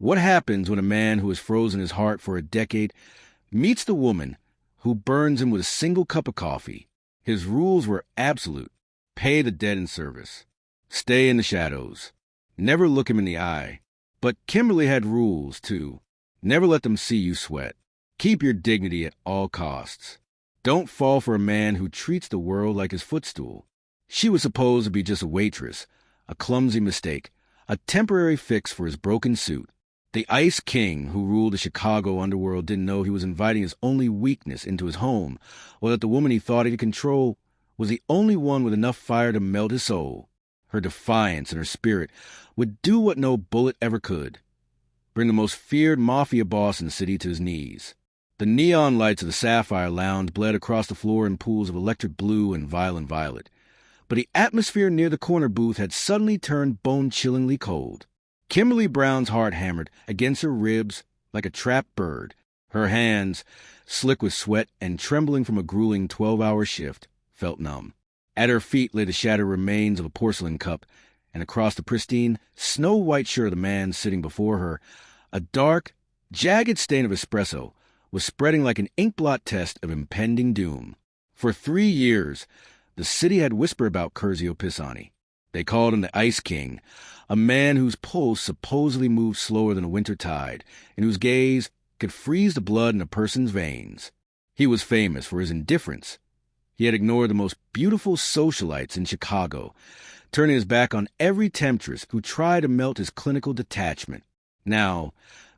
What happens when a man who has frozen his heart for a decade meets the woman who burns him with a single cup of coffee? His rules were absolute. Pay the dead in service. Stay in the shadows. Never look him in the eye. But Kimberly had rules, too. Never let them see you sweat. Keep your dignity at all costs. Don't fall for a man who treats the world like his footstool. She was supposed to be just a waitress, a clumsy mistake, a temporary fix for his broken suit. The Ice King who ruled the Chicago underworld didn't know he was inviting his only weakness into his home, or that the woman he thought he could control was the only one with enough fire to melt his soul. Her defiance and her spirit would do what no bullet ever could. Bring the most feared Mafia boss in the city to his knees. The neon lights of the Sapphire Lounge bled across the floor in pools of electric blue and violent violet. But the atmosphere near the corner booth had suddenly turned bone-chillingly cold. Kimberly Brown's heart hammered against her ribs like a trapped bird. Her hands, slick with sweat and trembling from a grueling 12-hour shift, felt numb. At her feet lay the shattered remains of a porcelain cup, and across the pristine, snow-white shirt of the man sitting before her, a dark, jagged stain of espresso was spreading like an inkblot test of impending doom. For 3 years, the city had whispered about Curzio Pisani. They called him the Ice King, a man whose pulse supposedly moved slower than a winter tide, and whose gaze could freeze the blood in a person's veins. He was famous for his indifference. He had ignored the most beautiful socialites in Chicago, turning his back on every temptress who tried to melt his clinical detachment. Now,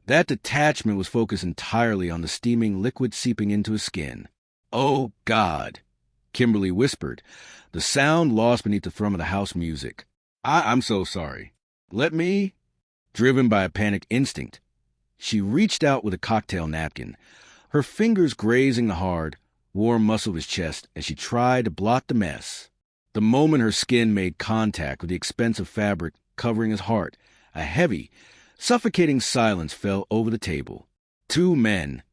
that detachment was focused entirely on the steaming liquid seeping into his skin. "Oh, God," Kimberly whispered, the sound lost beneath the thrum of the house music. I'm so sorry. Let me?" Driven by a panicked instinct, she reached out with a cocktail napkin, her fingers grazing the hard, warm muscle of his chest as she tried to blot the mess. The moment her skin made contact with the expensive fabric covering his heart, a heavy, suffocating silence fell over the table. 2 men,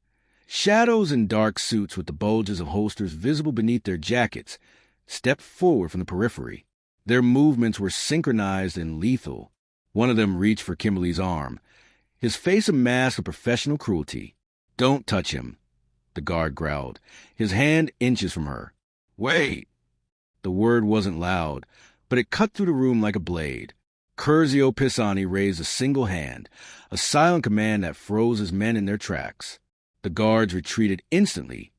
shadows in dark suits with the bulges of holsters visible beneath their jackets, stepped forward from the periphery. Their movements were synchronized and lethal. One of them reached for Kimberly's arm, his face a mask of professional cruelty. "Don't touch him," the guard growled, his hand inches from her. "Wait!" The word wasn't loud, but it cut through the room like a blade. Curzio Pisani raised a single hand, a silent command that froze his men in their tracks. The guards retreated instantly,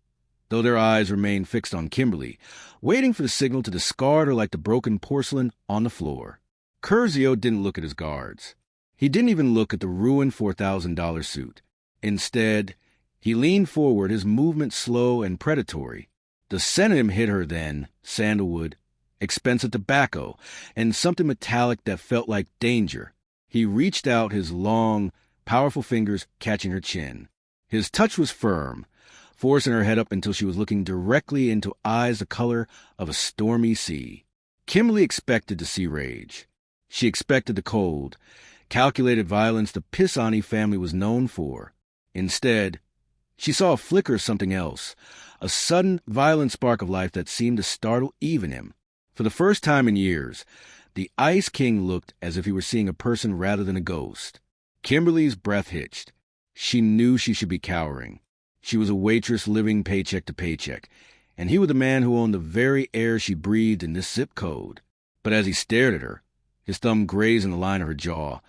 though their eyes remained fixed on Kimberly, waiting for the signal to discard her like the broken porcelain on the floor. Curzio didn't look at his guards. He didn't even look at the ruined $4,000 suit. Instead, he leaned forward, his movement slow and predatory. The scent of him hit her then, sandalwood, expensive tobacco, and something metallic that felt like danger. He reached out, his long, powerful fingers catching her chin. His touch was firm, forcing her head up until she was looking directly into eyes the color of a stormy sea. Kimberly expected to see rage. She expected the cold, calculated violence the Pisani family was known for. Instead, she saw a flicker of something else, a sudden, violent spark of life that seemed to startle even him. For the first time in years, the Ice King looked as if he were seeing a person rather than a ghost. Kimberly's breath hitched. She knew she should be cowering. She was a waitress living paycheck to paycheck, and he was the man who owned the very air she breathed in this zip code. But as he stared at her, his thumb grazing the line of her jaw,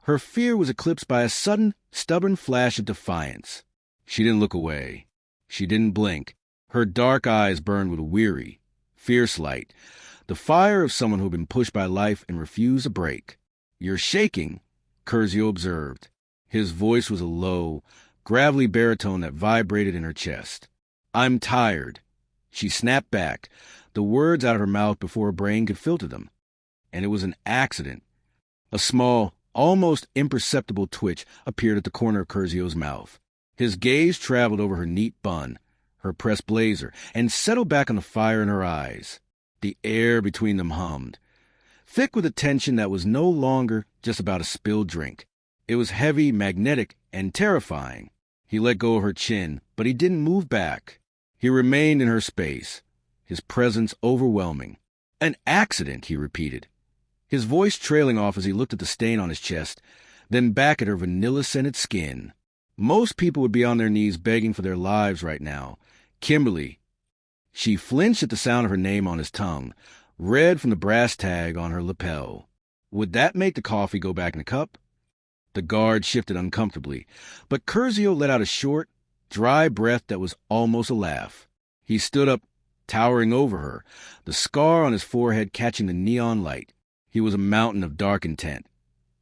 her fear was eclipsed by a sudden, stubborn flash of defiance. She didn't look away. She didn't blink. Her dark eyes burned with a weary, fierce light, the fire of someone who had been pushed by life and refused to break. "You're shaking," Curzio observed. His voice was a low, gravelly baritone that vibrated in her chest. "I'm tired." She snapped back, the words out of her mouth before her brain could filter them. And it was an accident. A small, almost imperceptible twitch appeared at the corner of Curzio's mouth. His gaze traveled over her neat bun, her pressed blazer, and settled back on the fire in her eyes. The air between them hummed, thick with a tension that was no longer just about a spilled drink. It was heavy, magnetic, and terrifying. He let go of her chin, but he didn't move back. He remained in her space, his presence overwhelming. "An accident," he repeated, his voice trailing off as he looked at the stain on his chest, then back at her vanilla-scented skin. Most people would be on their knees begging for their lives right now. Kimberly. She flinched at the sound of her name on his tongue, red from the brass tag on her lapel. Would that make the coffee go back in the cup? The guard shifted uncomfortably, but Curzio let out a short, dry breath that was almost a laugh. He stood up, towering over her, the scar on his forehead catching the neon light. He was a mountain of dark intent,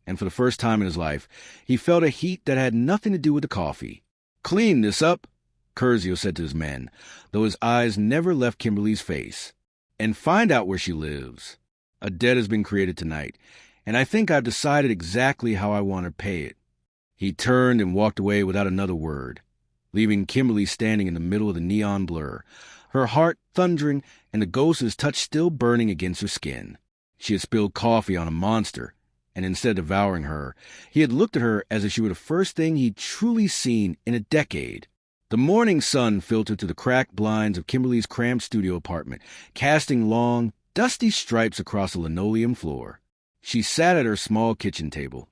and for the first time in his life, he felt a heat that had nothing to do with the coffee. "Clean this up," Curzio said to his men, though his eyes never left Kimberly's face. "And find out where she lives. A debt has been created tonight, and I think I've decided exactly how I want to pay it." He turned and walked away without another word, leaving Kimberly standing in the middle of the neon blur, her heart thundering and the ghost of his touch still burning against her skin. She had spilled coffee on a monster, and instead of devouring her, he had looked at her as if she were the first thing he'd truly seen in a decade. The morning sun filtered through the cracked blinds of Kimberly's cramped studio apartment, casting long, dusty stripes across the linoleum floor. She sat at her small kitchen table,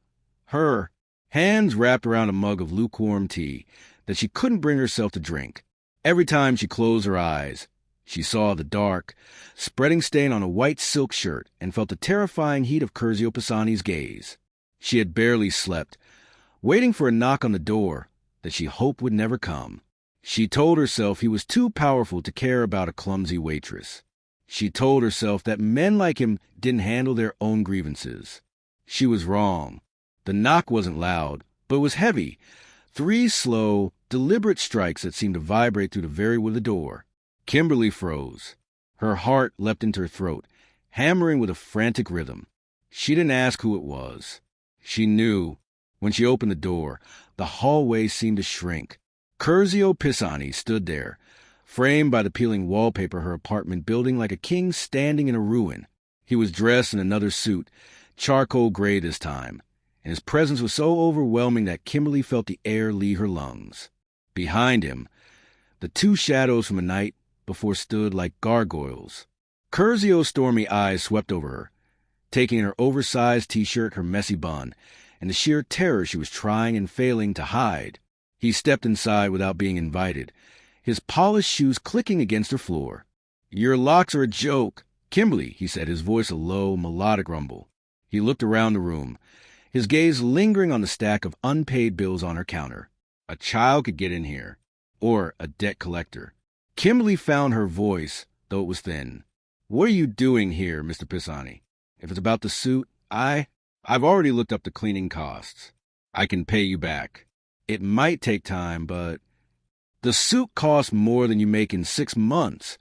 her hands wrapped around a mug of lukewarm tea that she couldn't bring herself to drink. Every time she closed her eyes, she saw the dark, spreading stain on a white silk shirt and felt the terrifying heat of Curzio Pisani's gaze. She had barely slept, waiting for a knock on the door that she hoped would never come. She told herself he was too powerful to care about a clumsy waitress. She told herself that men like him didn't handle their own grievances. She was wrong. The knock wasn't loud, but it was heavy. 3 slow, deliberate strikes that seemed to vibrate through the very wood of the door. Kimberly froze. Her heart leapt into her throat, hammering with a frantic rhythm. She didn't ask who it was. She knew. When she opened the door, the hallway seemed to shrink. Curzio Pisani stood there, framed by the peeling wallpaper of her apartment building like a king standing in a ruin. He was dressed in another suit, charcoal gray this time, and his presence was so overwhelming that Kimberly felt the air leave her lungs. Behind him, the 2 shadows from a night before stood like gargoyles. Curzio's stormy eyes swept over her, taking in her oversized t-shirt, her messy bun, and the sheer terror she was trying and failing to hide. He stepped inside without being invited, his polished shoes clicking against her floor. "Your locks are a joke, Kimberly," he said, his voice a low, melodic rumble. He looked around the room, his gaze lingering on the stack of unpaid bills on her counter. A child could get in here, or a debt collector. Kimberly found her voice, though it was thin. "What are you doing here, Mr. Pisani? If it's about the suit, I've already looked up the cleaning costs. I can pay you back. It might take time, but..." "The suit costs more than you make in 6 months,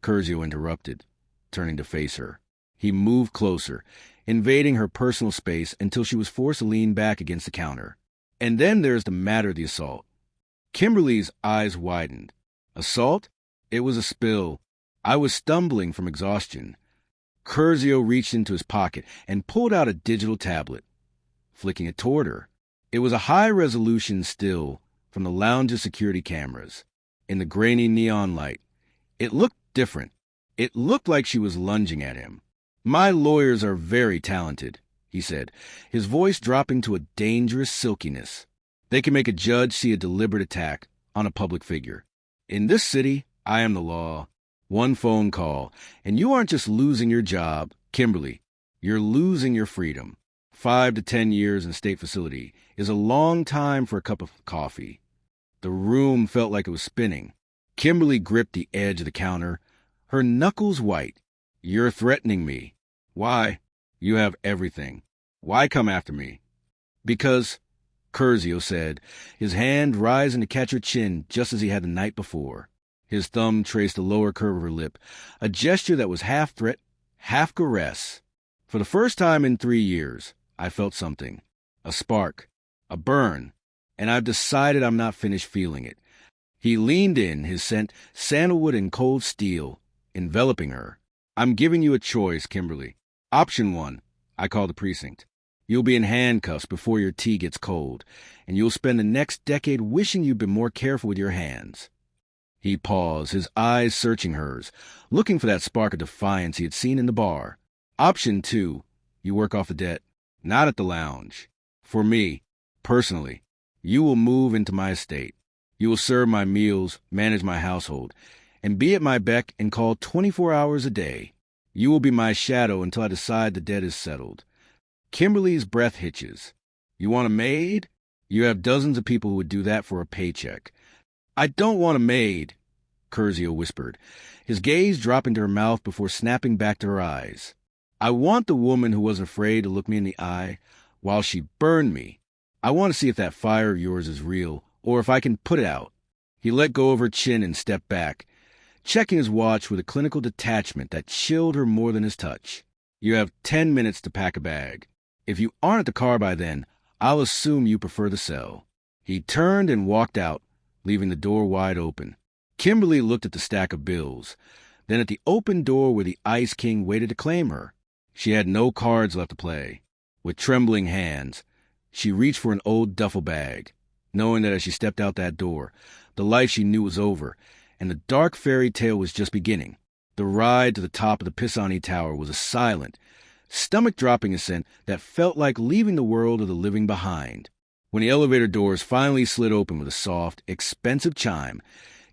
Curzio interrupted, turning to face her. He moved closer, invading her personal space until she was forced to lean back against the counter. "And then there's the matter of the assault." Kimberly's eyes widened. "Assault? It was a spill. I was stumbling from exhaustion." Curzio reached into his pocket and pulled out a digital tablet, flicking it toward her. It was a high-resolution still from the lounge's security cameras. In the grainy neon light, it looked different. It looked like she was lunging at him. "My lawyers are very talented," he said, his voice dropping to a dangerous silkiness. "They can make a judge see a deliberate attack on a public figure. In this city, I am the law. One phone call, and you aren't just losing your job, Kimberly. You're losing your freedom. 5 to 10 years in state facility is a long time for a cup of coffee." The room felt like it was spinning. Kimberly gripped the edge of the counter, her knuckles white. "You're threatening me." "Why?" "You have everything. Why come after me?" "Because," Curzio said, his hand rising to catch her chin just as he had the night before. His thumb traced the lower curve of her lip, a gesture that was half threat, half caress. "For the first time in 3 years, I felt something. A spark. A burn. And I've decided I'm not finished feeling it." He leaned in, his scent sandalwood and cold steel, enveloping her. "I'm giving you a choice, Kimberly. Option 1, I call the precinct. You'll be in handcuffs before your tea gets cold, and you'll spend the next decade wishing you'd been more careful with your hands." He paused, his eyes searching hers, looking for that spark of defiance he had seen in the bar. "Option 2, you work off the debt. Not at the lounge. For me, Personally, you will move into my estate. You will serve my meals, manage my household, and be at my beck and call 24 hours a day. You will be my shadow until I decide the debt is settled. Kimberly's breath hitches. You want a maid? You have dozens of people who would do that for a paycheck. I don't want a maid, Curzio whispered, his gaze dropping to her mouth before snapping back to her eyes. I want the woman who wasn't afraid to look me in the eye while she burned me. I want to see if that fire of yours is real, or if I can put it out. He let go of her chin and stepped back, checking his watch with a clinical detachment that chilled her more than his touch. You have 10 minutes to pack a bag. If you aren't at the car by then, I'll assume you prefer the cell. He turned and walked out, leaving the door wide open. Kimberly looked at the stack of bills, then at the open door where the Ice King waited to claim her. She had no cards left to play. With trembling hands, she reached for an old duffel bag, knowing that as she stepped out that door, the life she knew was over, and the dark fairy tale was just beginning. The ride to the top of the Pisani Tower was a silent, stomach-dropping ascent that felt like leaving the world of the living behind. When the elevator doors finally slid open with a soft, expensive chime,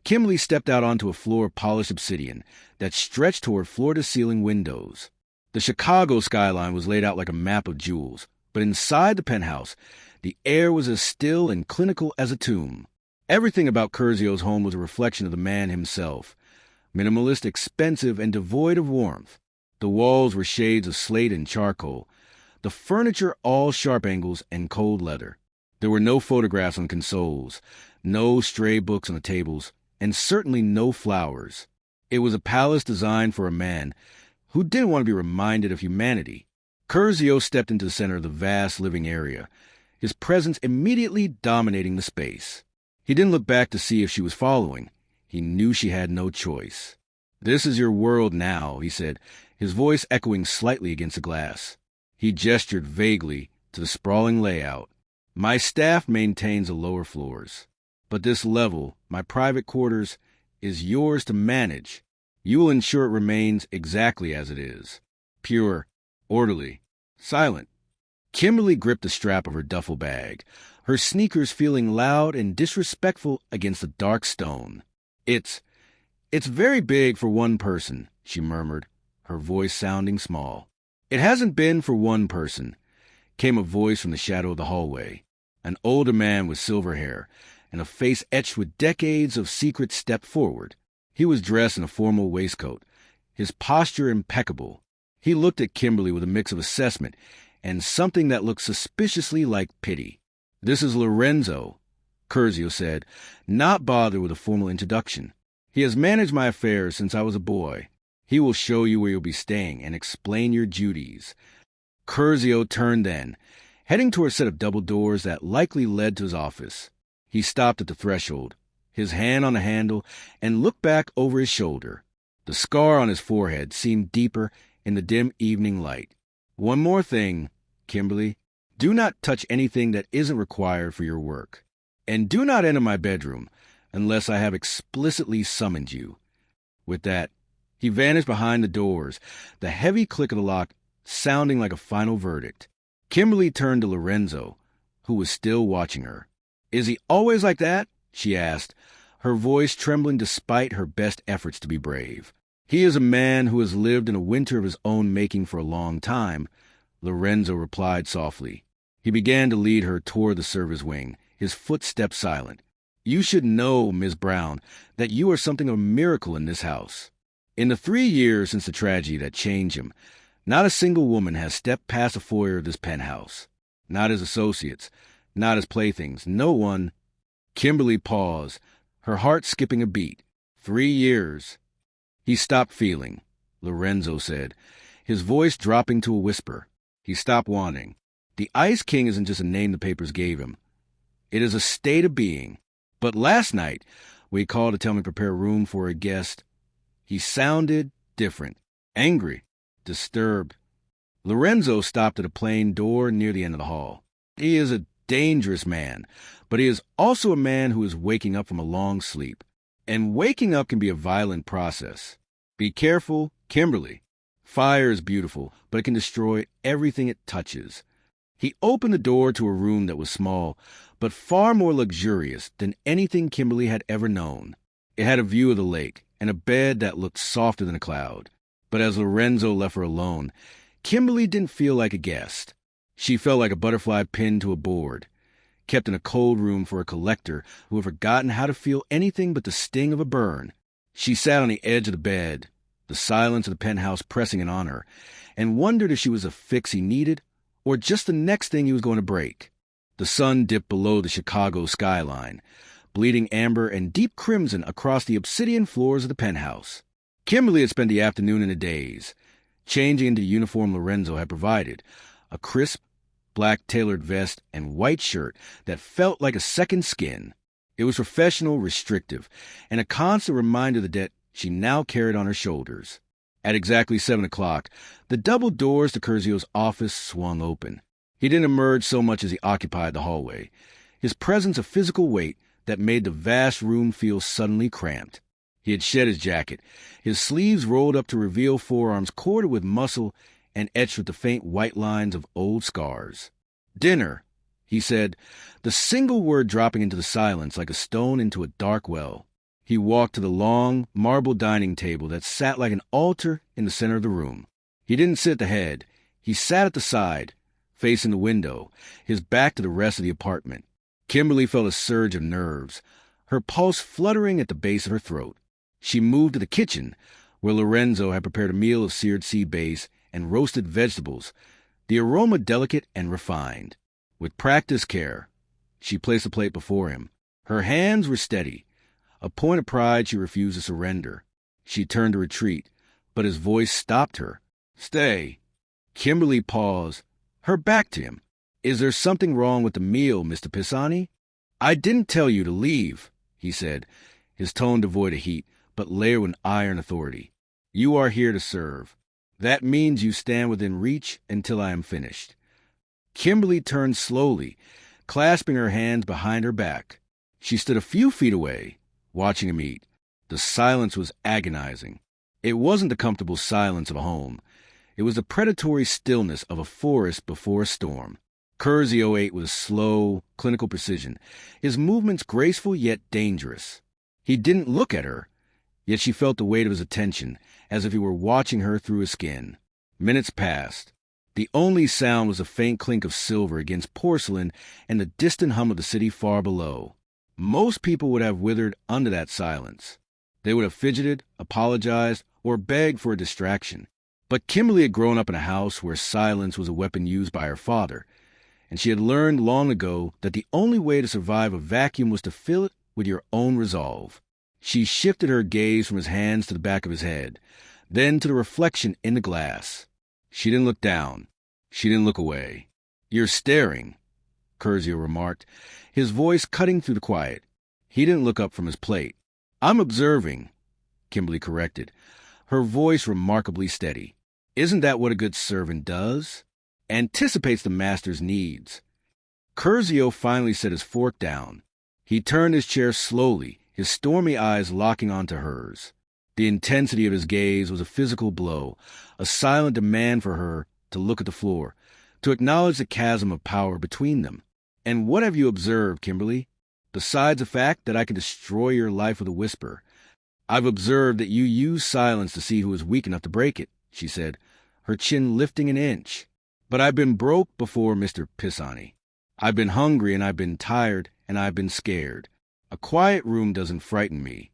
Kimberly stepped out onto a floor of polished obsidian that stretched toward floor-to-ceiling windows. The Chicago skyline was laid out like a map of jewels, but inside the penthouse, the air was as still and clinical as a tomb. Everything about Curzio's home was a reflection of the man himself. Minimalist, expensive, and devoid of warmth. The walls were shades of slate and charcoal, the furniture all sharp angles and cold leather. There were no photographs on consoles, no stray books on the tables, and certainly no flowers. It was a palace designed for a man who didn't want to be reminded of humanity. Curzio stepped into the center of the vast living area, his presence immediately dominating the space. He didn't look back to see if she was following. He knew she had no choice. "This is your world now," he said, his voice echoing slightly against the glass. He gestured vaguely to the sprawling layout. "My staff maintains the lower floors, but this level, my private quarters, is yours to manage. You will ensure it remains exactly as it is. Pure, orderly, silent." Kimberly gripped the strap of her duffel bag, her sneakers feeling loud and disrespectful against the dark stone. It's very big for one person," she murmured, her voice sounding small. "It hasn't been for one person," came a voice from the shadow of the hallway. An older man with silver hair and a face etched with decades of secret stepped forward. He was dressed in a formal waistcoat, his posture impeccable. He looked at Kimberly with a mix of assessment and something that looked suspiciously like pity. "This is Lorenzo," Curzio said, not bothered with a formal introduction. "He has managed my affairs since I was a boy. He will show you where you'll be staying and explain your duties." Curzio turned then, heading toward a set of double doors that likely led to his office. He stopped at the threshold, his hand on the handle, and looked back over his shoulder. The scar on his forehead seemed deeper in the dim evening light. "One more thing, Kimberly. Do not touch anything that isn't required for your work. And do not enter my bedroom unless I have explicitly summoned you." With that, he vanished behind the doors, the heavy click of the lock sounding like a final verdict. Kimberly turned to Lorenzo, who was still watching her. "Is he always like that?" she asked, her voice trembling despite her best efforts to be brave. "He is a man who has lived in a winter of his own making for a long time," Lorenzo replied softly. He began to lead her toward the servers' wing, his footsteps silent. "You should know, Miss Brown, that you are something of a miracle in this house. In the 3 years since the tragedy that changed him, not a single woman has stepped past the foyer of this penthouse. Not as associates, not as playthings. No one—" Kimberly paused, her heart skipping a beat. 3 years. "He stopped feeling," Lorenzo said, his voice dropping to a whisper. "He stopped wanting. The Ice King isn't just a name the papers gave him. It is a state of being. But last night, when he called to tell me to prepare a room for a guest, he sounded different, angry, disturbed." Lorenzo stopped at a plain door near the end of the hall. "He is a dangerous man, but he is also a man who is waking up from a long sleep. And waking up can be a violent process. Be careful, Kimberly. Fire is beautiful, but it can destroy everything it touches. He opened the door to a room that was small, but far more luxurious than anything Kimberly had ever known. It had a view of the lake and a bed that looked softer than a cloud. But as Lorenzo left her alone, Kimberly didn't feel like a guest. She felt like a butterfly pinned to a board, kept in a cold room for a collector who had forgotten how to feel anything but the sting of a burn. She sat on the edge of the bed, the silence of the penthouse pressing in on her, and wondered if she was a fix he needed or just the next thing he was going to break. The sun dipped below the Chicago skyline, bleeding amber and deep crimson across the obsidian floors of the penthouse. Kimberly had spent the afternoon in a daze, changing into the uniform Lorenzo had provided, a crisp, black tailored vest and white shirt that felt like a second skin. It was professional, restrictive, and a constant reminder of the debt she now carried on her shoulders. At exactly 7 o'clock, the double doors to Curzio's office swung open. He didn't emerge so much as he occupied the hallway, his presence a physical weight that made the vast room feel suddenly cramped. He had shed his jacket, his sleeves rolled up to reveal forearms corded with muscle and etched with the faint white lines of old scars. "Dinner," he said, the single word dropping into the silence like a stone into a dark well. He walked to the long, marble dining table that sat like an altar in the center of the room. He didn't sit at the head. He sat at the side, facing the window, his back to the rest of the apartment. Kimberly felt a surge of nerves, her pulse fluttering at the base of her throat. She moved to the kitchen, where Lorenzo had prepared a meal of seared sea bass and roasted vegetables, the aroma delicate and refined. With practiced care, she placed the plate before him. Her hands were steady, a point of pride she refused to surrender. She turned to retreat, but his voice stopped her. "Stay." Kimberly paused, her back to him. "Is there something wrong with the meal, Mr. Pisani?" "I didn't tell you to leave," he said, his tone devoid of heat, but layered with iron authority. "You are here to serve. That means you stand within reach until I am finished." Kimberly turned slowly, clasping her hands behind her back. She stood a few feet away, watching him eat. The silence was agonizing. It wasn't the comfortable silence of a home. It was the predatory stillness of a forest before a storm. Curzio ate with slow, clinical precision, his movements graceful yet dangerous. He didn't look at her, yet she felt the weight of his attention, as if he were watching her through his skin. Minutes passed. The only sound was a faint clink of silver against porcelain and the distant hum of the city far below. Most people would have withered under that silence. They would have fidgeted, apologized, or begged for a distraction. But Kimberly had grown up in a house where silence was a weapon used by her father, and she had learned long ago that the only way to survive a vacuum was to fill it with your own resolve. She shifted her gaze from his hands to the back of his head, then to the reflection in the glass. She didn't look down. She didn't look away. "You're staring," Curzio remarked, his voice cutting through the quiet. He didn't look up from his plate. "I'm observing," Kimberly corrected, her voice remarkably steady. "Isn't that what a good servant does? Anticipates the master's needs." Curzio finally set his fork down. He turned his chair slowly, his stormy eyes locking onto hers. The intensity of his gaze was a physical blow, a silent demand for her to look at the floor, to acknowledge the chasm of power between them. "And what have you observed, Kimberly? Besides the fact that I can destroy your life with a whisper, I've observed that you use silence to see who is weak enough to break it," she said, her chin lifting an inch. "But I've been broke before, Mr. Pisani. I've been hungry, and I've been tired, and I've been scared. A quiet room doesn't frighten me."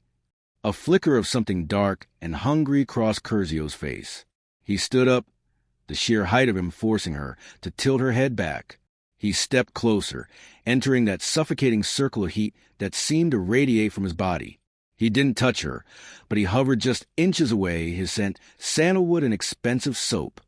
A flicker of something dark and hungry crossed Curzio's face. He stood up, the sheer height of him forcing her to tilt her head back. He stepped closer, entering that suffocating circle of heat that seemed to radiate from his body. He didn't touch her, but he hovered just inches away, his scent sandalwood and expensive soap,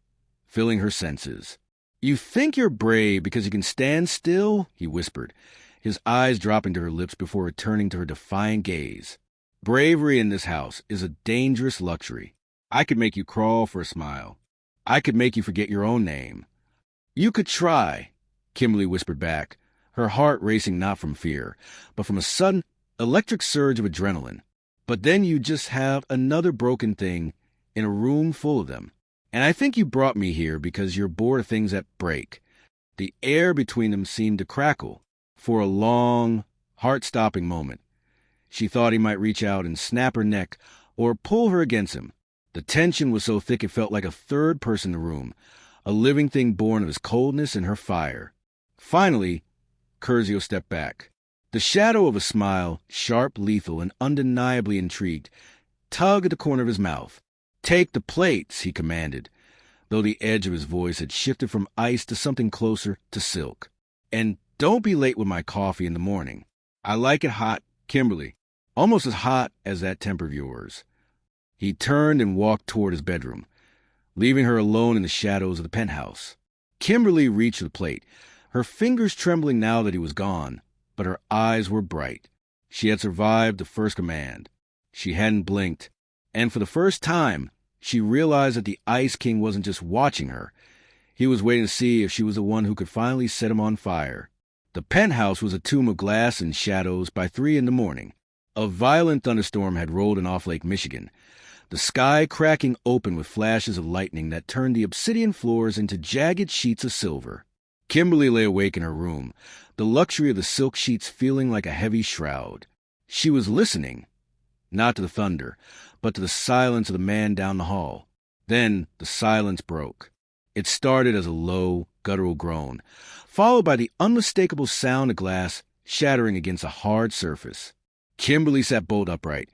filling her senses. "You think you're brave because you can stand still?" he whispered, his eyes dropping to her lips before returning to her defiant gaze. "Bravery in this house is a dangerous luxury. I could make you crawl for a smile. I could make you forget your own name." "You could try," Kimberly whispered back, her heart racing not from fear, but from a sudden, electric surge of adrenaline. "But then you just have another broken thing in a room full of them. And I think you brought me here because you're bored of things that break, The air between them seemed to crackle for a long, heart-stopping moment. She thought he might reach out and snap her neck or pull her against him. The tension was so thick it felt like a third person in the room, a living thing born of his coldness and her fire. Finally, Curzio stepped back. The shadow of a smile, sharp, lethal, and undeniably intrigued, tugged at the corner of his mouth. "Take the plates," he commanded, though the edge of his voice had shifted from ice to something closer to silk. "And don't be late with my coffee in the morning. I like it hot, Kimberly, almost as hot as that temper of yours." He turned and walked toward his bedroom, leaving her alone in the shadows of the penthouse. Kimberly reached for the plate, her fingers trembling now that he was gone, but her eyes were bright. She had survived the first command. She hadn't blinked, and for the first time, she realized that the Ice King wasn't just watching her. He was waiting to see if she was the one who could finally set him on fire. The penthouse was a tomb of glass and shadows by 3 in the morning. A violent thunderstorm had rolled in off Lake Michigan, the sky cracking open with flashes of lightning that turned the obsidian floors into jagged sheets of silver. Kimberly lay awake in her room, the luxury of the silk sheets feeling like a heavy shroud. She was listening, not to the thunder, but to the silence of the man down the hall. Then the silence broke. It started as a low, guttural groan, followed by the unmistakable sound of glass shattering against a hard surface. Kimberly sat bolt upright,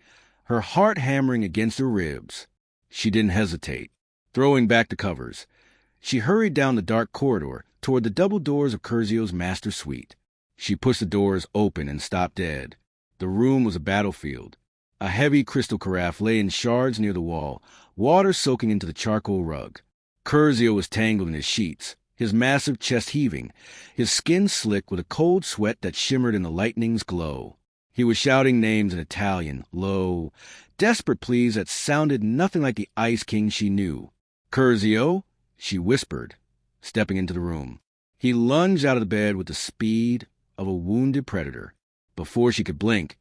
her heart hammering against her ribs. She didn't hesitate. Throwing back the covers, she hurried down the dark corridor toward the double doors of Curzio's master suite. She pushed the doors open and stopped dead. The room was a battlefield. A heavy crystal carafe lay in shards near the wall, water soaking into the charcoal rug. Curzio was tangled in his sheets, his massive chest heaving, his skin slick with a cold sweat that shimmered in the lightning's glow. He was shouting names in Italian, low, desperate pleas that sounded nothing like the Ice King she knew. "Curzio," she whispered, stepping into the room. He lunged out of the bed with the speed of a wounded predator. Before she could blink,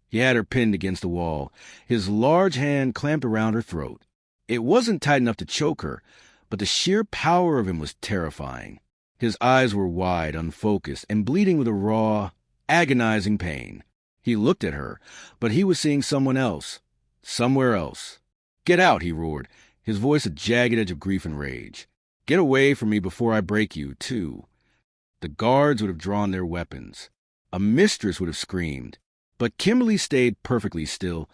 he had her pinned against the wall, his large hand clamped around her throat. It wasn't tight enough to choke her, but the sheer power of him was terrifying. His eyes were wide, unfocused, and bleeding with a raw, agonizing pain. He looked at her, but he was seeing someone else, somewhere else. "Get out," he roared, his voice a jagged edge of grief and rage. "Get away from me before I break you, too." The guards would have drawn their weapons. A mistress would have screamed. But Kimberly stayed perfectly still,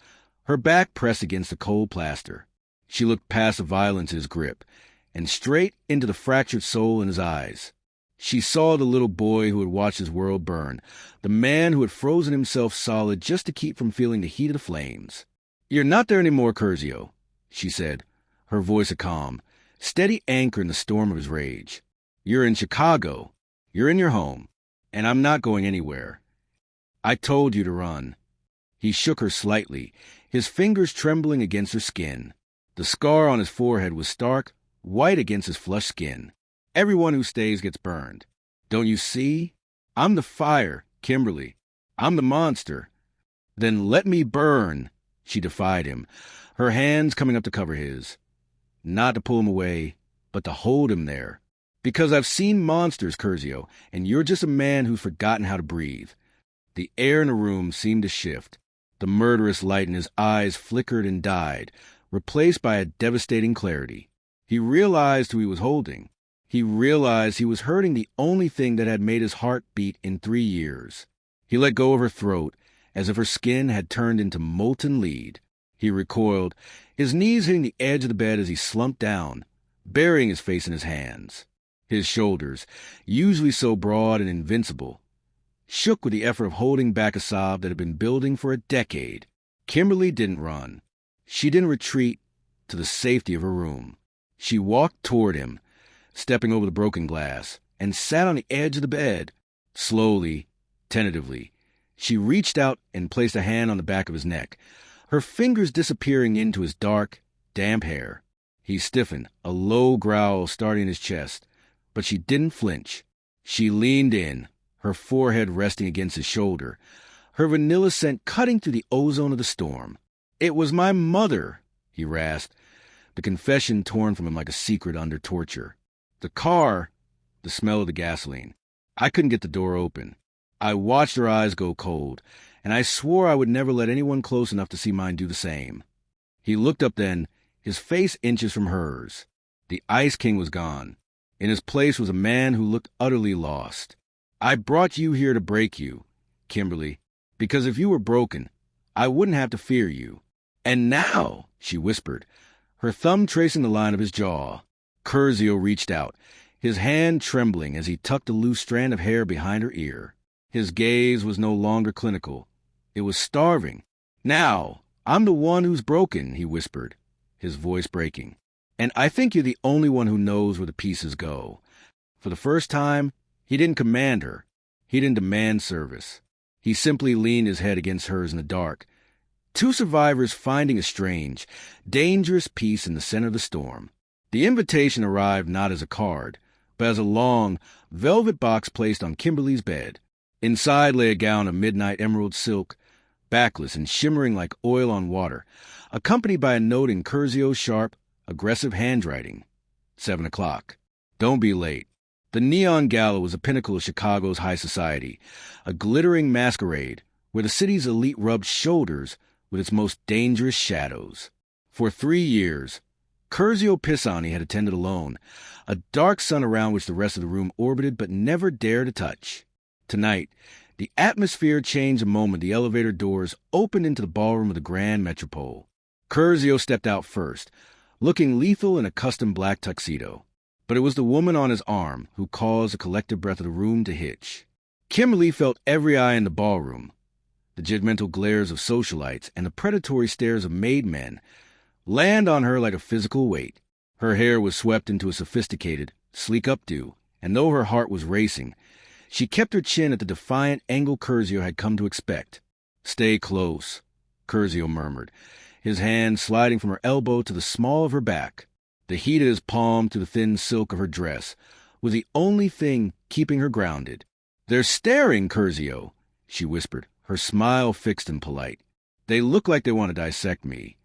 her back pressed against the cold plaster. She looked past the violence in his grip and straight into the fractured soul in his eyes. She saw the little boy who had watched his world burn, the man who had frozen himself solid just to keep from feeling the heat of the flames. "You're not there anymore, Curzio," she said, her voice a calm, steady anchor in the storm of his rage. "You're in Chicago. You're in your home, and I'm not going anywhere. I told you to run." He shook her slightly, his fingers trembling against her skin. The scar on his forehead was stark, white against his flushed skin. "Everyone who stays gets burned. Don't you see? I'm the fire, Kimberly. I'm the monster." "Then let me burn," she defied him, her hands coming up to cover his. Not to pull him away, but to hold him there. "Because I've seen monsters, Curzio, and you're just a man who's forgotten how to breathe." The air in the room seemed to shift. The murderous light in his eyes flickered and died, replaced by a devastating clarity. He realized who he was holding. He realized he was hurting the only thing that had made his heart beat in 3 years. He let go of her throat, as if her skin had turned into molten lead. He recoiled, his knees hitting the edge of the bed as he slumped down, burying his face in his hands. His shoulders, usually so broad and invincible, shook with the effort of holding back a sob that had been building for a decade. Kimberly didn't run. She didn't retreat to the safety of her room. She walked toward him, stepping over the broken glass, and sat on the edge of the bed. Slowly, tentatively, she reached out and placed a hand on the back of his neck, her fingers disappearing into his dark, damp hair. He stiffened, a low growl starting in his chest, but she didn't flinch. She leaned in, her forehead resting against his shoulder, her vanilla scent cutting through the ozone of the storm. "It was my mother," he rasped, the confession torn from him like a secret under torture. "The car the smell of the gasoline. I couldn't get the door open. I watched her eyes go cold, and I swore I would never let anyone close enough to see mine do the same. He looked up then, his face inches from hers. The Ice King was gone. In his place was a man who looked utterly lost. I brought you here to break you, Kimberly, because if you were broken, I wouldn't have to fear you. And now, she whispered, her thumb tracing the line of his jaw. Curzio reached out, his hand trembling as he tucked a loose strand of hair behind her ear. His gaze was no longer clinical. It was starving. Now, I'm the one who's broken, he whispered, his voice breaking. And I think you're the only one who knows where the pieces go. For the first time, he didn't command her. He didn't demand service. He simply leaned his head against hers in the dark. Two survivors finding a strange, dangerous peace in the center of the storm. The invitation arrived not as a card, but as a long, velvet box placed on Kimberly's bed. Inside lay a gown of midnight emerald silk, backless and shimmering like oil on water, accompanied by a note in Curzio's sharp, aggressive handwriting. 7 o'clock. Don't be late. The Neon Gala was a pinnacle of Chicago's high society, a glittering masquerade where the city's elite rubbed shoulders with its most dangerous shadows. For 3 years, Curzio Pisani had attended alone, a dark sun around which the rest of the room orbited but never dared to touch. Tonight, the atmosphere changed the moment the elevator doors opened into the ballroom of the Grand Metropole. Curzio stepped out first, looking lethal in a custom black tuxedo. But it was the woman on his arm who caused the collective breath of the room to hitch. Kimberly felt every eye in the ballroom. The judgmental glares of socialites and the predatory stares of maidmen land on her like a physical weight. Her hair was swept into a sophisticated, sleek updo, and though her heart was racing, she kept her chin at the defiant angle Curzio had come to expect. "Stay close," Curzio murmured, his hand sliding from her elbow to the small of her back. The heat of his palm to the thin silk of her dress was the only thing keeping her grounded. "They're staring, Curzio," she whispered, her smile fixed and polite. "They look like they want to dissect me."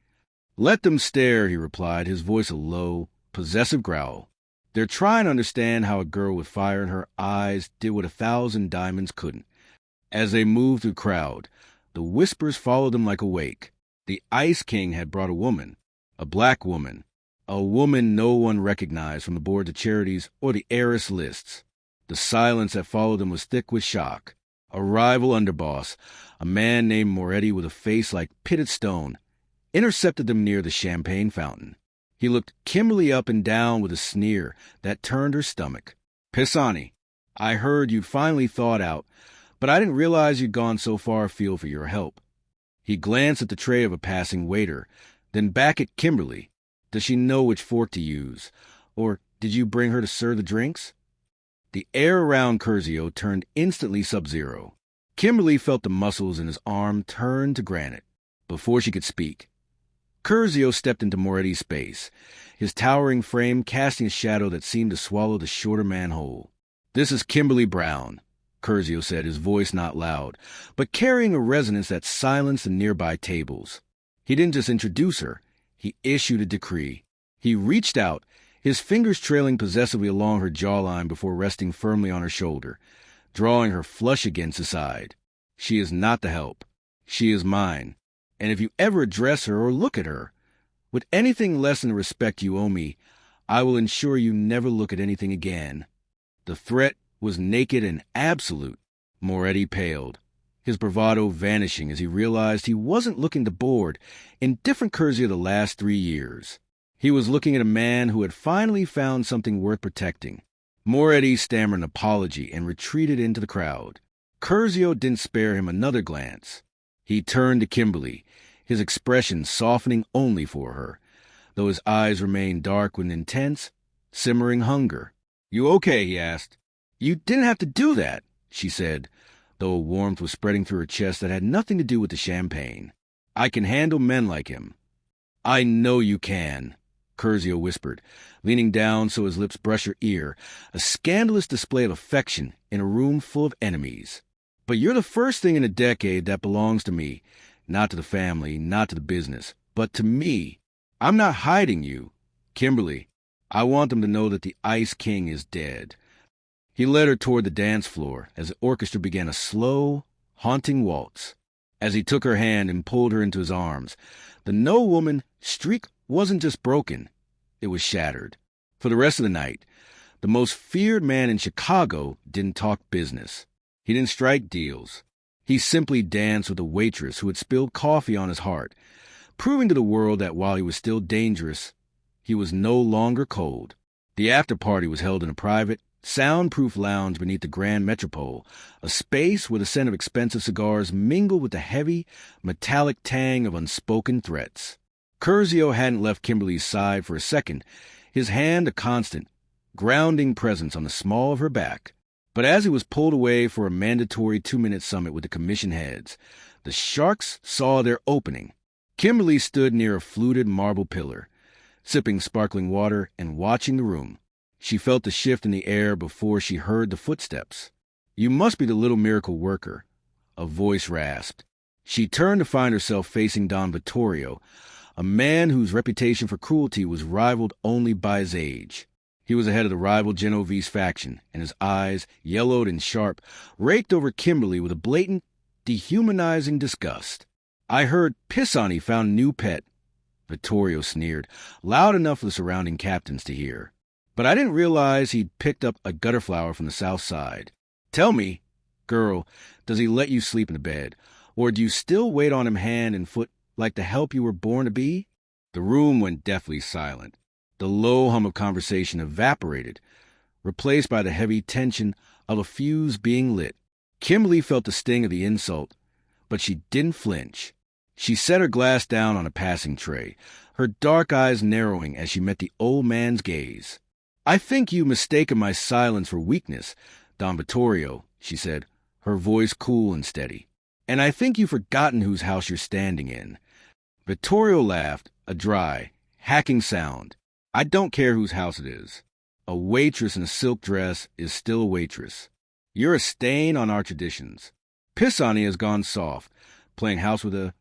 "Let them stare," he replied, his voice a low, possessive growl. "They're trying to understand how a girl with fire in her eyes did what 1,000 diamonds couldn't." As they moved through the crowd, the whispers followed them like a wake. The Ice King had brought a woman, a black woman, a woman no one recognized from the boards of charities or the heiress lists. The silence that followed them was thick with shock. A rival underboss, a man named Moretti with a face like pitted stone, intercepted them near the champagne fountain. He looked Kimberly up and down with a sneer that turned her stomach. "Pisani, I heard you'd finally thawed out, but I didn't realize you'd gone so far afield for your help." He glanced at the tray of a passing waiter, then back at Kimberly. "Does she know which fork to use? Or did you bring her to serve the drinks?" The air around Curzio turned instantly sub-zero. Kimberly felt the muscles in his arm turn to granite. Before she could speak, Curzio stepped into Moretti's space, his towering frame casting a shadow that seemed to swallow the shorter man whole. "This is Kimberly Brown," Curzio said, his voice not loud, but carrying a resonance that silenced the nearby tables. He didn't just introduce her. He issued a decree. He reached out, his fingers trailing possessively along her jawline before resting firmly on her shoulder, drawing her flush against his side. "She is not the help. She is mine. And if you ever address her or look at her with anything less than the respect you owe me, I will ensure you never look at anything again." The threat was naked and absolute. Moretti paled, his bravado vanishing as he realized he wasn't looking to bored, indifferent Curzio the last 3 years. He was looking at a man who had finally found something worth protecting. Moretti stammered an apology and retreated into the crowd. Curzio didn't spare him another glance. He turned to Kimberly, his expression softening only for her, though his eyes remained dark with intense, simmering hunger. "You okay?" he asked. "You didn't have to do that," she said, though a warmth was spreading through her chest that had nothing to do with the champagne. "I can handle men like him." "I know you can," Curzio whispered, leaning down so his lips brushed her ear, a scandalous display of affection in a room full of enemies. "But you're the first thing in a decade that belongs to me, not to the family, not to the business, but to me. I'm not hiding you. Kimberly, I want them to know that the Ice King is dead. He led her toward the dance floor as the orchestra began a slow, haunting waltz. As he took her hand and pulled her into his arms, the No Woman streak wasn't just broken, it was shattered. For the rest of the night, the most feared man in Chicago didn't talk business. He didn't strike deals. He simply danced with a waitress who had spilled coffee on his heart, proving to the world that while he was still dangerous, he was no longer cold. The after-party was held in a private, soundproof lounge beneath the Grand Metropole, a space where the scent of expensive cigars mingled with the heavy, metallic tang of unspoken threats. Curzio hadn't left Kimberly's side for a second, his hand a constant, grounding presence on the small of her back. But as he was pulled away for a mandatory 2-minute summit with the commission heads, the sharks saw their opening. Kimberly stood near a fluted marble pillar, sipping sparkling water and watching the room. She felt the shift in the air before she heard the footsteps. "You must be the little miracle worker," a voice rasped. She turned to find herself facing Don Vittorio, a man whose reputation for cruelty was rivaled only by his age. He was the head of the rival Genovese faction, and his eyes, yellowed and sharp, raked over Kimberly with a blatant, dehumanizing disgust. "I heard Pisani found a new pet," Vittorio sneered, loud enough for the surrounding captains to hear. "But I didn't realize he'd picked up a gutter flower from the south side. Tell me, girl, does he let you sleep in the bed? Or do you still wait on him hand and foot like the help you were born to be?" The room went deathly silent. The low hum of conversation evaporated, replaced by the heavy tension of a fuse being lit. Kimberly felt the sting of the insult, but she didn't flinch. She set her glass down on a passing tray, her dark eyes narrowing as she met the old man's gaze. "I think you mistaken my silence for weakness, Don Vittorio," she said, her voice cool and steady. "And I think you've forgotten whose house you're standing in." Vittorio laughed, a dry, hacking sound. "I don't care whose house it is. A waitress in a silk dress is still a waitress. You're a stain on our traditions. Pisani has gone soft, playing house with a—"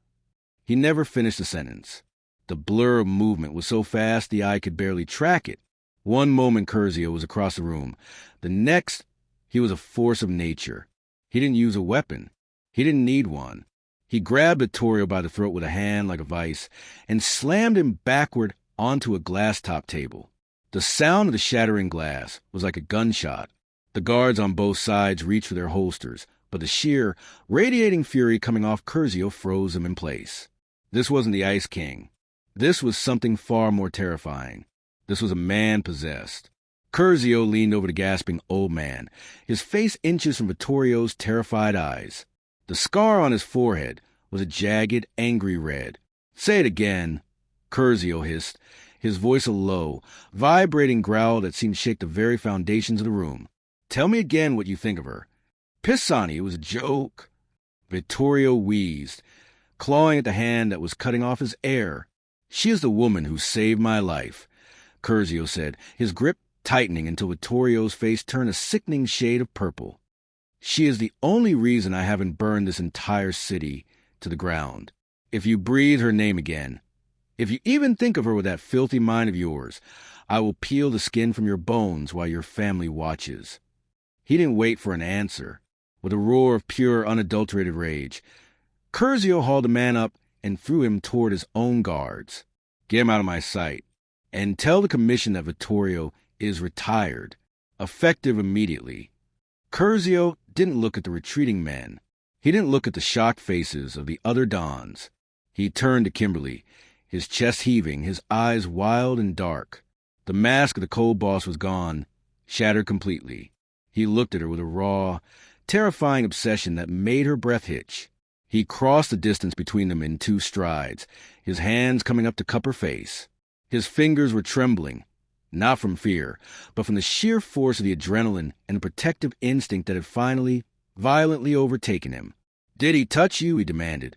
He never finished the sentence. The blur of movement was so fast the eye could barely track it. One moment Curzio was across the room. The next, he was a force of nature. He didn't use a weapon. He didn't need one. He grabbed Vittorio by the throat with a hand like a vice and slammed him backward onto a glass-top table. The sound of the shattering glass was like a gunshot. The guards on both sides reached for their holsters, but the sheer, radiating fury coming off Curzio froze them in place. This wasn't the Ice King. This was something far more terrifying. This was a man possessed. Curzio leaned over the gasping old man, his face inches from Vittorio's terrified eyes. The scar on his forehead was a jagged, angry red. "Say it again," Curzio hissed, his voice a low, vibrating growl that seemed to shake the very foundations of the room. "Tell me again what you think of her." "Pisani, it was a joke." Vittorio wheezed, clawing at the hand that was cutting off his air. "She is the woman who saved my life," Curzio said, his grip tightening until Vittorio's face turned a sickening shade of purple. "She is the only reason I haven't burned this entire city to the ground. If you breathe her name again, if you even think of her with that filthy mind of yours, I will peel the skin from your bones while your family watches." He didn't wait for an answer. With a roar of pure, unadulterated rage, Curzio hauled the man up and threw him toward his own guards. "Get him out of my sight. And tell the commission that Vittorio is retired, effective immediately." Curzio didn't look at the retreating men. He didn't look at the shocked faces of the other dons. He turned to Kimberly, his chest heaving, his eyes wild and dark. The mask of the cold boss was gone, shattered completely. He looked at her with a raw, terrifying obsession that made her breath hitch. He crossed the distance between them in 2 strides, his hands coming up to cup her face. His fingers were trembling, not from fear, but from the sheer force of the adrenaline and the protective instinct that had finally, violently overtaken him. "Did he touch you?" he demanded,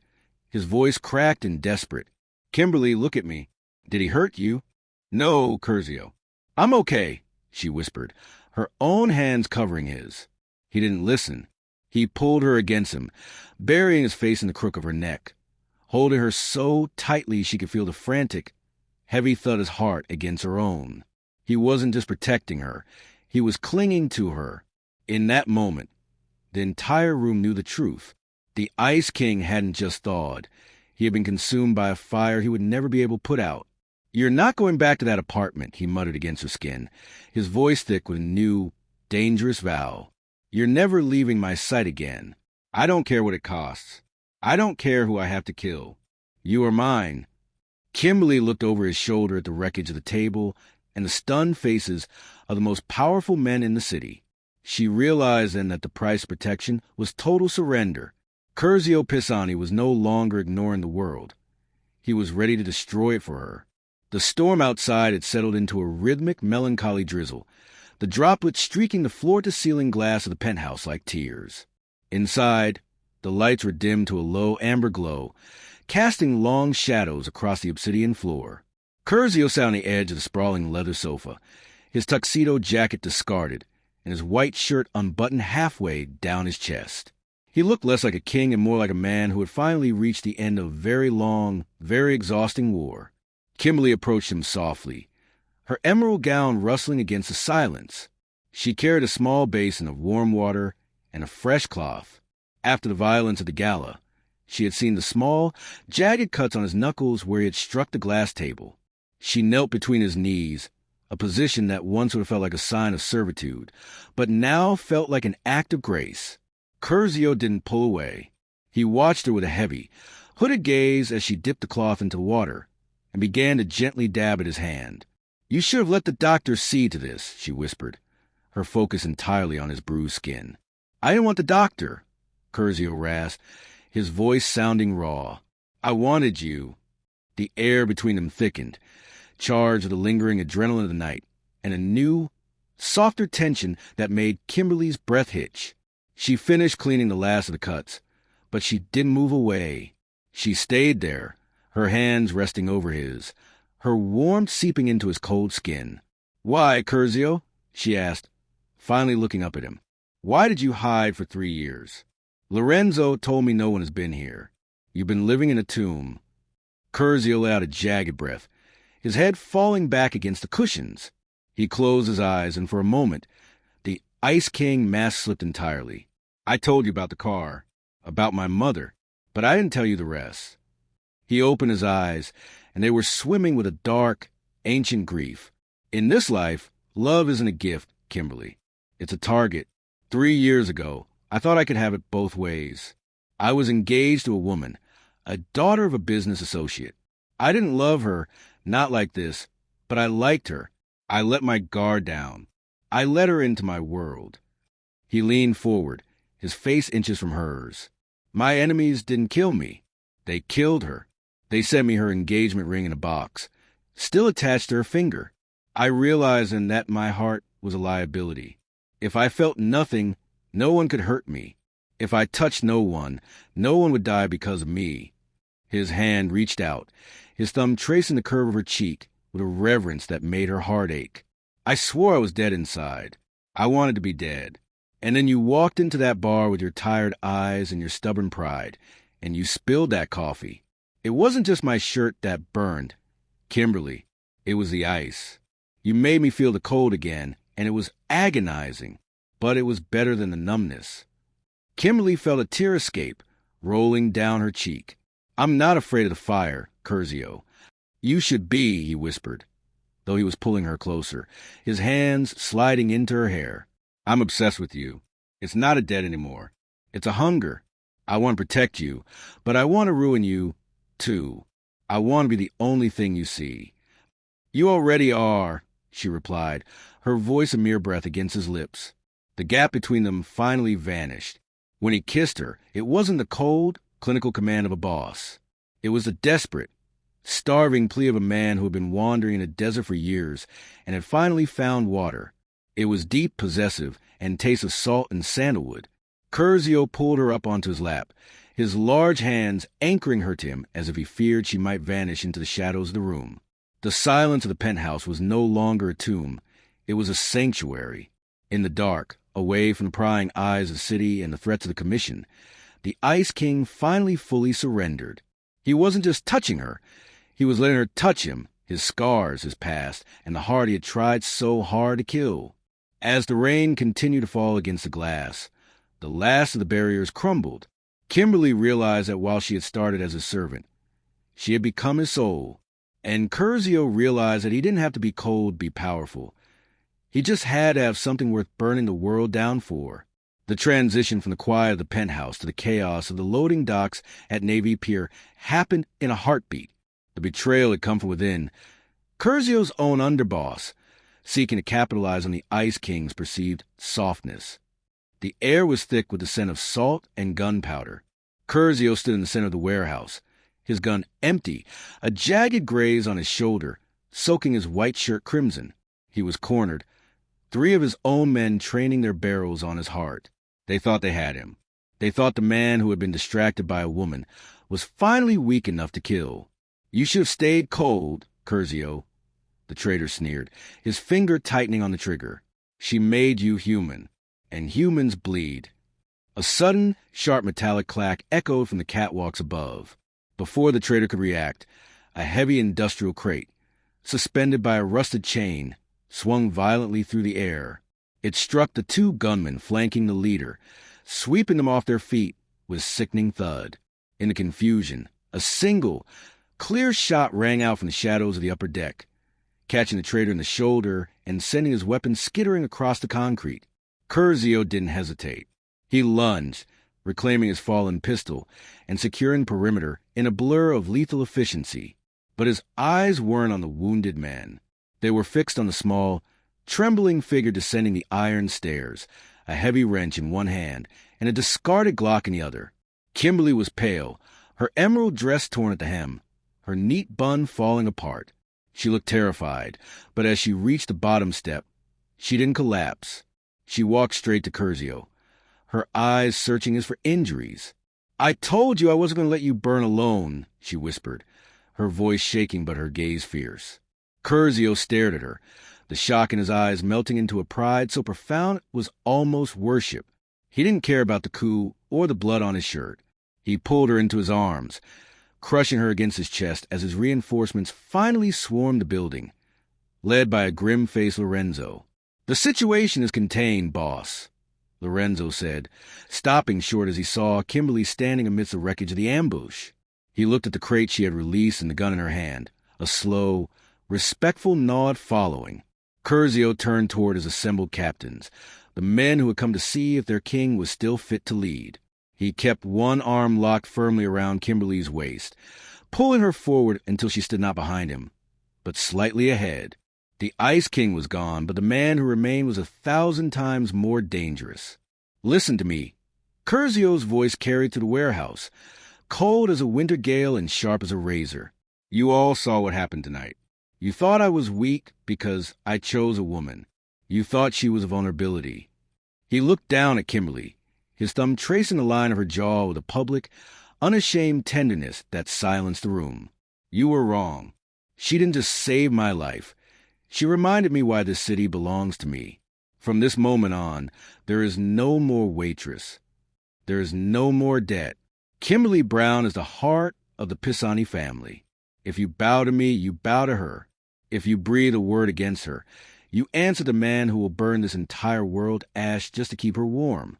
his voice cracked and desperate. "Kimberly, look at me. Did he hurt you?" "No, Curzio." "I'm okay," she whispered, her own hands covering his. He didn't listen. He pulled her against him, burying his face in the crook of her neck, holding her so tightly she could feel the frantic, heavy thud of his heart against her own. He wasn't just protecting her. He was clinging to her, In that moment, the entire room knew the truth. The Ice King hadn't just thawed. He had been consumed by a fire he would never be able to put out. "You're not going back to that apartment," he muttered against her skin, his voice thick with a new, dangerous vow. "You're never leaving my sight again. I don't care what it costs. I don't care who I have to kill. You are mine." Kimberly looked over his shoulder at the wreckage of the table and the stunned faces of the most powerful men in the city. She realized then that the price of protection was total surrender. Curzio Pisani was no longer ignoring the world. He was ready to destroy it for her. The storm outside had settled into a rhythmic, melancholy drizzle, the droplets streaking the floor-to-ceiling glass of the penthouse like tears. Inside, the lights were dimmed to a low amber glow, casting long shadows across the obsidian floor. Curzio sat on the edge of the sprawling leather sofa, his tuxedo jacket discarded, and his white shirt unbuttoned halfway down his chest. He looked less like a king and more like a man who had finally reached the end of a very long, very exhausting war. Kimberly approached him softly, her emerald gown rustling against the silence. She carried a small basin of warm water and a fresh cloth. After the violence of the gala, she had seen the small, jagged cuts on his knuckles where he had struck the glass table. She knelt between his knees, a position that once would have felt like a sign of servitude, but now felt like an act of grace. Curzio didn't pull away. He watched her with a heavy, hooded gaze as she dipped the cloth into water and began to gently dab at his hand. "You should have let the doctor see to this," she whispered, her focus entirely on his bruised skin. "I didn't want the doctor," Curzio rasped, his voice sounding raw. "I wanted you." The air between them thickened, charged with the lingering adrenaline of the night, and a new, softer tension that made Kimberly's breath hitch. She finished cleaning the last of the cuts, but she didn't move away. She stayed there, her hands resting over his, her warmth seeping into his cold skin. "Why, Curzio?" she asked, finally looking up at him. "Why did you hide for 3 years? Lorenzo told me no one has been here. You've been living in a tomb." Curzio let out a jagged breath, his head falling back against the cushions. He closed his eyes, and for a moment, the Ice King mask slipped entirely. "I told you about the car, about my mother, but I didn't tell you the rest." He opened his eyes, and they were swimming with a dark, ancient grief. "In this life, love isn't a gift, Kimberly. It's a target. 3 years ago, I thought I could have it both ways. I was engaged to a woman, a daughter of a business associate. I didn't love her, not like this, but I liked her. I let my guard down. I let her into my world." He leaned forward, his face inches from hers. "My enemies didn't kill me. They killed her. They sent me her engagement ring in a box, still attached to her finger. I realized then that my heart was a liability. If I felt nothing, no one could hurt me. If I touched no one would die because of me." His hand reached out, his thumb tracing the curve of her cheek with a reverence that made her heart ache. "I swore I was dead inside. I wanted to be dead. And then you walked into that bar with your tired eyes and your stubborn pride, and you spilled that coffee. It wasn't just my shirt that burned, Kimberly. It was the ice. You made me feel the cold again, and it was agonizing, but it was better than the numbness." Kimberly felt a tear escape, rolling down her cheek. "I'm not afraid of the fire, Curzio." "You should be," he whispered, though he was pulling her closer, his hands sliding into her hair. "I'm obsessed with you. It's not a debt anymore. It's a hunger. I want to protect you, but I want to ruin you, too. I want to be the only thing you see." "You already are," she replied, her voice a mere breath against his lips. The gap between them finally vanished. When he kissed her, it wasn't the cold, clinical command of a boss. It was the desperate, starving plea of a man who had been wandering in a desert for years and had finally found water. It was deep, possessive, and tastes of salt and sandalwood. Curzio pulled her up onto his lap, his large hands anchoring her to him as if he feared she might vanish into the shadows of the room. The silence of the penthouse was no longer a tomb. It was a sanctuary. In the dark, away from the prying eyes of the city and the threats of the commission, the Ice King finally fully surrendered. He wasn't just touching her. He was letting her touch him, his scars, his past, and the heart he had tried so hard to kill. As the rain continued to fall against the glass, the last of the barriers crumbled. Kimberly realized that while she had started as a servant, she had become his soul. And Curzio realized that he didn't have to be cold to be powerful. He just had to have something worth burning the world down for. The transition from the quiet of the penthouse to the chaos of the loading docks at Navy Pier happened in a heartbeat. The betrayal had come from within. Curzio's own underboss, seeking to capitalize on the Ice King's perceived softness. The air was thick with the scent of salt and gunpowder. Curzio stood in the center of the warehouse, his gun empty, a jagged graze on his shoulder, soaking his white shirt crimson. He was cornered, 3 of his own men training their barrels on his heart. They thought they had him. They thought the man who had been distracted by a woman was finally weak enough to kill. "You should have stayed cold, Curzio," the traitor sneered, his finger tightening on the trigger. "She made you human, and humans bleed." A sudden, sharp metallic clack echoed from the catwalks above. Before the traitor could react, a heavy industrial crate, suspended by a rusted chain, swung violently through the air. It struck the 2 gunmen flanking the leader, sweeping them off their feet with a sickening thud. In the confusion, a single, clear shot rang out from the shadows of the upper deck, catching the traitor in the shoulder and sending his weapon skittering across the concrete. Curzio didn't hesitate. He lunged, reclaiming his fallen pistol and securing perimeter in a blur of lethal efficiency. But his eyes weren't on the wounded man. They were fixed on the small, trembling figure descending the iron stairs, a heavy wrench in one hand and a discarded Glock in the other. Kimberly was pale, her emerald dress torn at the hem, her neat bun falling apart. She looked terrified, but as she reached the bottom step, she didn't collapse. She walked straight to Curzio, her eyes searching as for injuries. "I told you I wasn't going to let you burn alone," she whispered, her voice shaking but her gaze fierce. Curzio stared at her, the shock in his eyes melting into a pride so profound it was almost worship. He didn't care about the coup or the blood on his shirt. He pulled her into his arms, crushing her against his chest as his reinforcements finally swarmed the building, led by a grim-faced Lorenzo. "The situation is contained, boss," Lorenzo said, stopping short as he saw Kimberly standing amidst the wreckage of the ambush. He looked at the crate she had released and the gun in her hand, a slow, respectful nod following. Curzio turned toward his assembled captains, the men who had come to see if their king was still fit to lead. He kept one arm locked firmly around Kimberly's waist, pulling her forward until she stood not behind him, but slightly ahead. The Ice King was gone, but the man who remained was 1,000 times more dangerous. "Listen to me." Curzio's voice carried through the warehouse, cold as a winter gale and sharp as a razor. "You all saw what happened tonight. You thought I was weak because I chose a woman. You thought she was a vulnerability." He looked down at Kimberly, his thumb tracing the line of her jaw with a public, unashamed tenderness that silenced the room. "You were wrong. She didn't just save my life. She reminded me why this city belongs to me. From this moment on, there is no more Waitress. There is no more debt. Kimberly Brown is the heart of the Pisani family. If you bow to me, you bow to her. If you breathe a word against her, you answer the man who will burn this entire world ash just to keep her warm."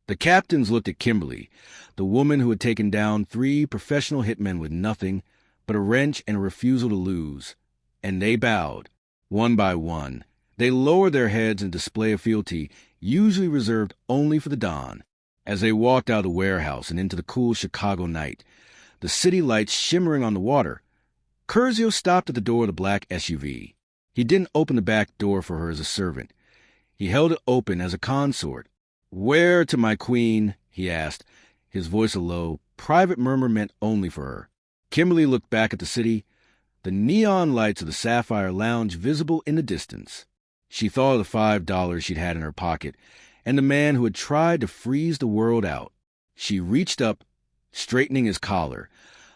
The captains looked at Kimberly, the woman who had taken down 3 professional hitmen with nothing but a wrench and a refusal to lose, and they bowed, one by one. They lowered their heads in display of fealty usually reserved only for the Don. As they walked out of the warehouse and into the cool Chicago night, the city lights shimmering on the water, Curzio stopped at the door of the black SUV. He didn't open the back door for her as a servant. He held it open as a consort. "Where to my queen?" he asked, his voice a low, private murmur meant only for her. Kimberly looked back at the city, the neon lights of the Sapphire Lounge visible in the distance. She thought of the $5 she'd had in her pocket and the man who had tried to freeze the world out. She reached up, straightening his collar,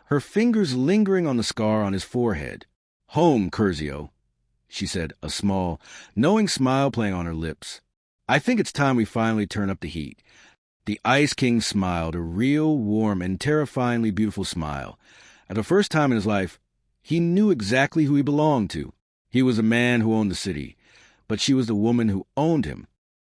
her fingers lingering on the scar on his forehead. "Home, Curzio," she said, a small, knowing smile playing on her lips. "I think it's time we finally turn up the heat." The Ice King smiled, a real, warm, and terrifyingly beautiful smile. At the first time in his life, he knew exactly who he belonged to. He was a man who owned the city, but she was the woman who owned him,